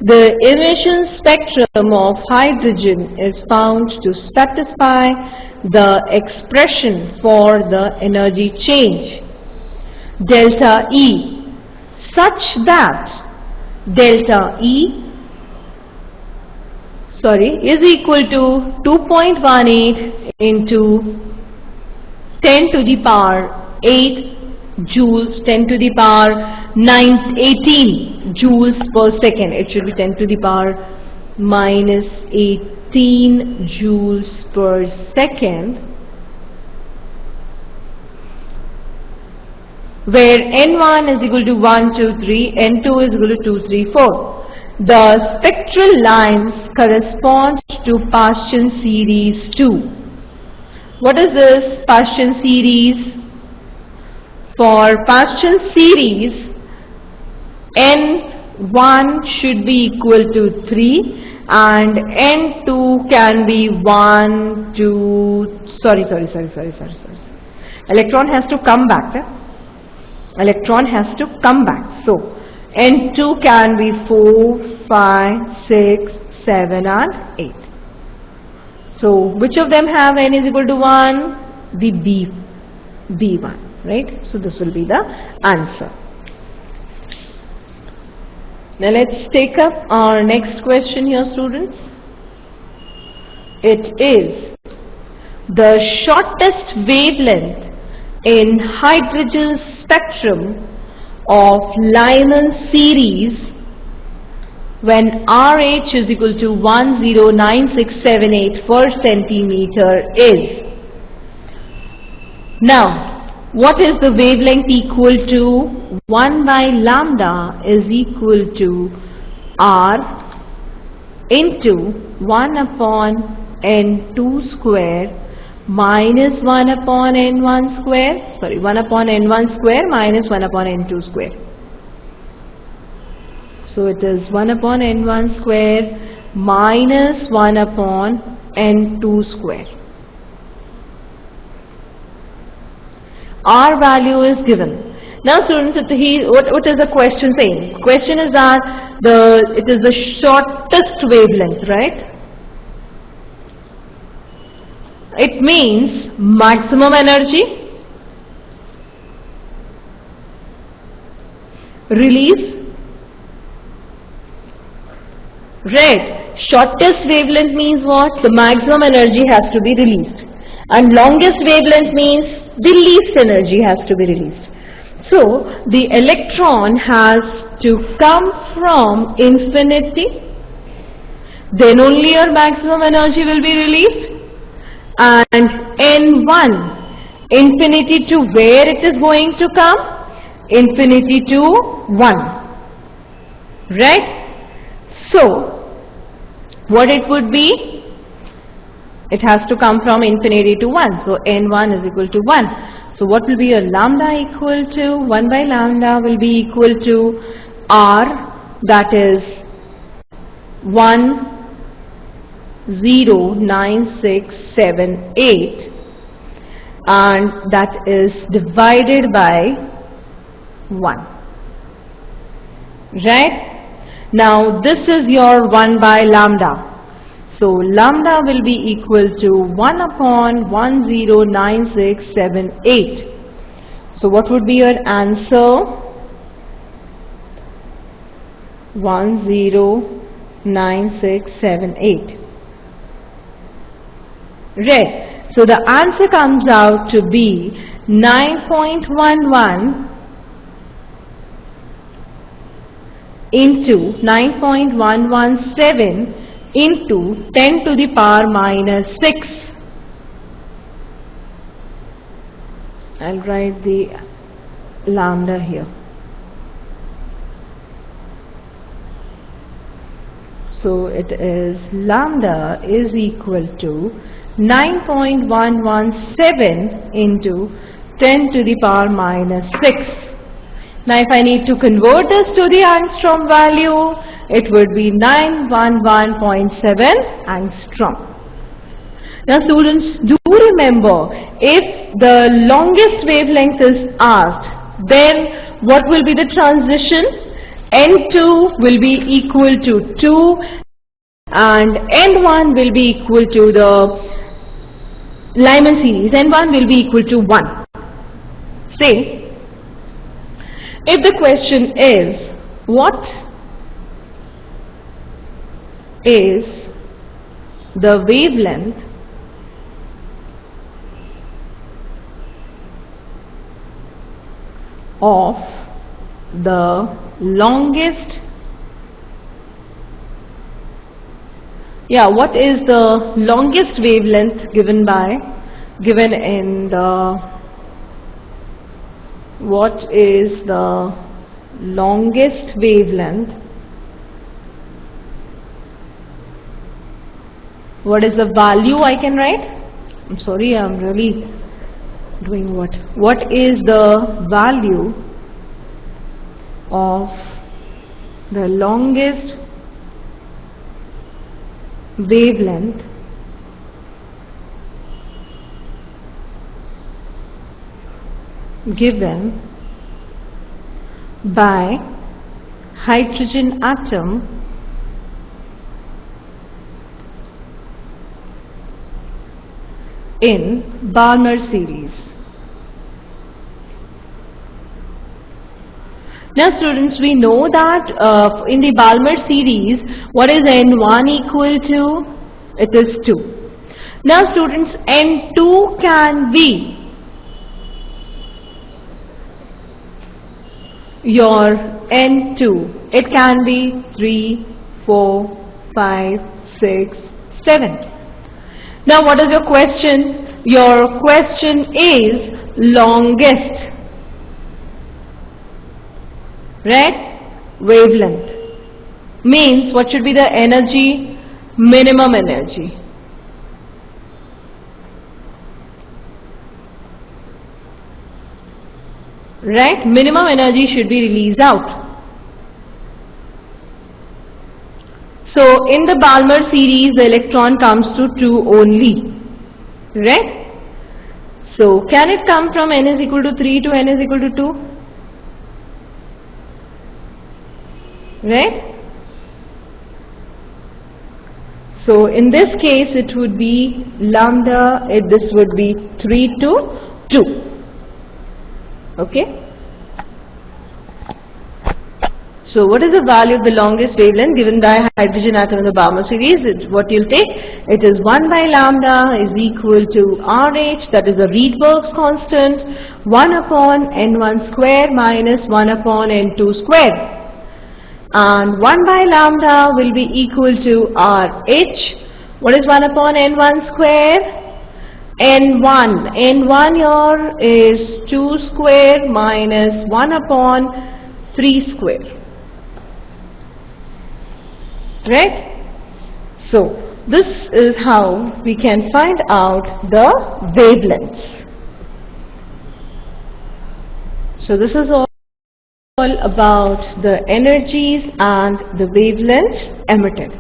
The emission spectrum of hydrogen is found to satisfy the expression for the energy change delta E, such that delta E is equal to 2.18 into 10 to the power 8 joules, 10 to the power 18 joules per second. It should be 10 to the power minus 18 joules per second, where N1 is equal to 1, 2, 3, N2 is equal to 2, 3, 4. The spectral lines correspond to Paschen series 2. What is this Paschen series? For Paschen series, N1 should be equal to 3 and N2 can be 1, 2, sorry. Electron has to come back. Electron has to come back. So, N2 can be 4, 5, 6, 7 and 8. So, which of them have N is equal to 1? The B1, right? So, this will be the answer. Now, let's take up our next question here, students. It is the shortest wavelength in hydrogen spectrum of Lyman series when RH is equal to 109678 per centimeter is. Now, what is the wavelength equal to? 1 by lambda is equal to R into 1 upon N2 square minus 1 upon N1 square, 1 upon N1 square minus 1 upon N2 square. So it is 1 upon N1 square minus 1 upon N2 square. R value is given. Now students, what is the question saying? Question is that it is the shortest wavelength, right? It means maximum energy release. Right. Shortest wavelength means what? The maximum energy has to be released. And longest wavelength means the least energy has to be released. So, the electron has to come from infinity, then only your maximum energy will be released. And N1, infinity to where it is going to come? Infinity to 1. Right? So, what it would be? It has to come from infinity to 1. So, N1 is equal to 1. So, what will be your lambda equal to? 1 by lambda will be equal to R, that is 109678, and that is divided by 1. Right? Now, this is your 1 by lambda. So, lambda will be equal to 1 upon 109678. So, what would be your answer? 109678. Right. So, the answer comes out to be 9.11 into 9.117 into 10 to the power minus 6. I'll write the lambda here. So it is lambda is equal to 9.117 into 10 to the power minus 6. Now if I need to convert this to the angstrom value, it would be 911.7 angstrom. Now students, do remember, if the longest wavelength is asked, then what will be the transition? N2 will be equal to 2 and N1 will be equal to the Lyman series, N1 will be equal to 1. Say, if the question is, what is the wavelength of the longest, what is the longest wavelength given in the, what is the longest wavelength, what is the value I can write? I'm sorry, I'm really doing what is the value of the longest wavelength given by hydrogen atom in Balmer series. Now students, we know that in the Balmer series, what is N1 equal to? It is 2. Now students, N2 can be your N2. It can be 3, 4, 5, 6, 7. Now what is your question? Your question is longest, right? Wavelength. Means what should be the energy? Minimum energy. Right? Minimum energy should be released out. So in the Balmer series, the electron comes to 2 only. Right? So can it come from n is equal to 3 to n is equal to 2? Right? So in this case it would be lambda, this would be 3 to 2. Okay? So what is the value of the longest wavelength given by hydrogen atom in the Balmer series? What you'll take, it is 1 by lambda is equal to RH, that is the Rydberg's constant, 1 upon N1 square minus 1 upon N2 square. And 1 by lambda will be equal to RH. What is 1 upon N1 square? N1 here is 2 square minus 1 upon 3 square. Right? So this is how we can find out the wavelengths. So this is all about the energies and the wavelengths emitted.